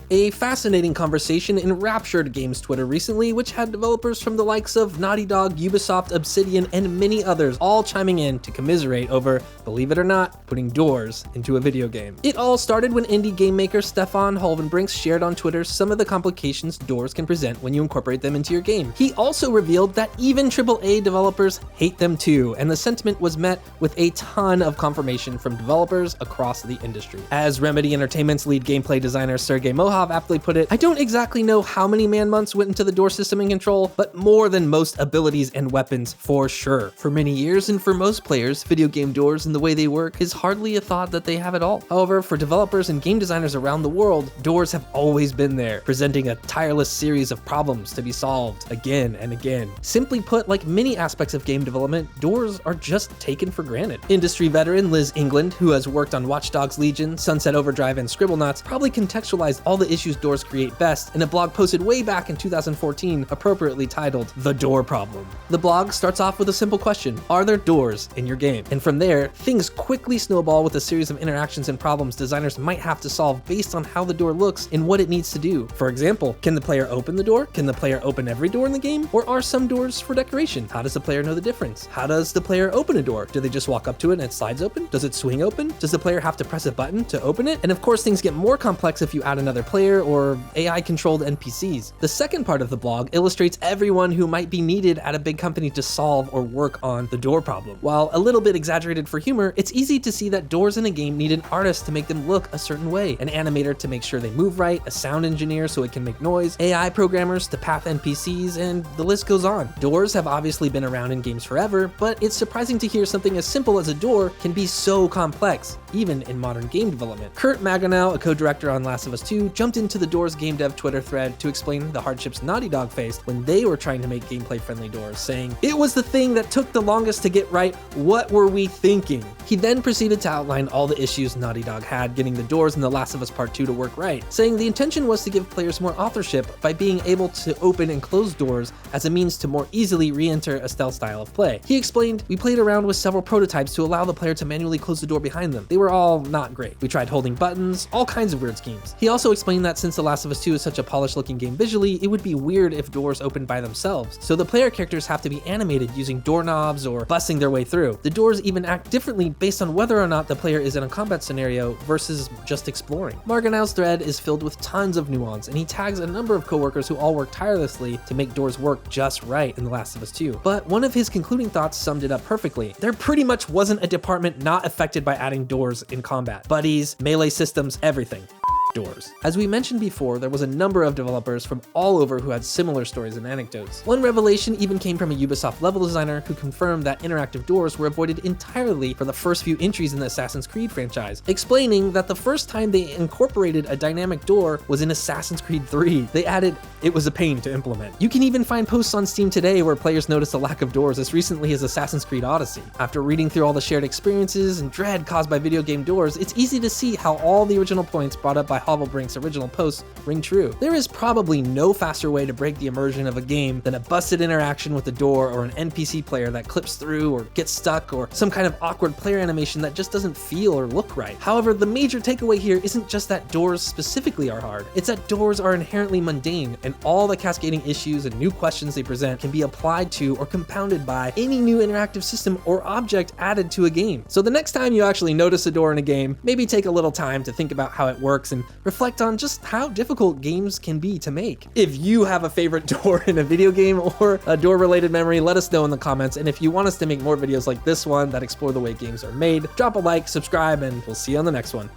A fascinating conversation enraptured games Twitter recently, which had developers from the likes of Naughty Dog, Ubisoft, Obsidian, and many others all chiming in to commiserate over, believe it or not, putting doors into a video game. It all started when indie game maker Stefan Holvenbrinks shared on Twitter some of the complications doors can present when you incorporate them into your game. He also revealed that even AAA developers hate them too, and the sentiment was met with a ton of confirmation from developers across the industry. As Remedy Entertainment's lead gameplay designer Sergey Mohov aptly put it, I don't exactly know how many man-months went into the door system in Control, but more than most abilities and weapons for sure. For many years and for most players, video game doors and the way they work is hardly a thought that they have at all. However, for developers and game designers around the world, doors have always been there, presenting a tireless series of problems to be solved again and again. Simply put, like many aspects of game development, doors are just taken for granted. Industry veteran Liz England, who has worked on Watch Dogs Legion, Sunset Overdrive, and Scribblenauts, probably contextualized all the issues doors create best in a blog posted way back in 2014, appropriately titled The Door Problem. The blog starts off with a simple question: are there doors in your game? And from there, things quickly snowball with a series of interactions and problems designers might have to solve based on how the door looks and what it needs to do. For example, can the player open the door? Can the player open every door in the game? Or are some doors for decoration? How does the player know the difference? How does the player open a door? Do they just walk up to it and it slides open? Does it swing open? Does the player have to press a button to open it? And of course, things get more complex if you add another player or AI-controlled NPCs. The second part of the blog illustrates everyone who might be needed at a big company to solve or work on the door problem. While a little bit exaggerated for humor, it's easy to see that doors in a game need an artist to make them look a certain way, an animator to make sure they move right, a sound engineer so it can make noise, AI programmers to path NPCs, and the list goes on. Doors have obviously been around in games forever, but it's surprising to hear something as simple as a door can be so complex, even in modern game development. Kurt Maganow, a co-director on Last of Us 2, jumped into the Doors game dev Twitter thread to explain the hardships Naughty Dog faced when they were trying to make gameplay-friendly doors, saying, "It was the thing that took the longest to get right. What were we thinking?" He then proceeded to outline all the issues Naughty Dog had getting the doors in The Last of Us Part 2 to work right, saying the intention was to give players more authorship by being able to open and close doors as a means to more easily re-enter a stealth style of play. He explained, "We played around with several prototypes to allow the player to manually close the door behind them. They were all not great. We tried holding buttons, all kinds of weird schemes." He also explained that since The Last of Us 2 is such a polished looking game visually, it would be weird if doors opened by themselves, so the player characters have to be animated using doorknobs or busting their way through. The doors even act differently based on whether or not the player is in a combat scenario versus just exploring. Marganow's thread is filled with tons of nuance, and he tags a number of coworkers who all work tirelessly to make doors work just right in The Last of Us 2. But one of his concluding thoughts summed it up perfectly. There pretty much wasn't a department not affected by adding doors in combat. Buddies, melee systems, everything. Doors. As we mentioned before, there was a number of developers from all over who had similar stories and anecdotes. One revelation even came from a Ubisoft level designer who confirmed that interactive doors were avoided entirely for the first few entries in the Assassin's Creed franchise, explaining that the first time they incorporated a dynamic door was in Assassin's Creed 3. They added, "It was a pain to implement." You can even find posts on Steam today where players noticed a lack of doors as recently as Assassin's Creed Odyssey. After reading through all the shared experiences and dread caused by video game doors, it's easy to see how all the original points brought up by Hovelbrink's original posts ring true. There is probably no faster way to break the immersion of a game than a busted interaction with a door or an NPC player that clips through or gets stuck or some kind of awkward player animation that just doesn't feel or look right. However, the major takeaway here isn't just that doors specifically are hard, it's that doors are inherently mundane and all the cascading issues and new questions they present can be applied to or compounded by any new interactive system or object added to a game. So the next time you actually notice a door in a game, maybe take a little time to think about how it works and reflect on just how difficult games can be to make. If you have a favorite door in a video game or a door related memory, let us know in the comments. And if you want us to make more videos like this one that explore the way games are made, drop a like, subscribe, and we'll see you on the next one.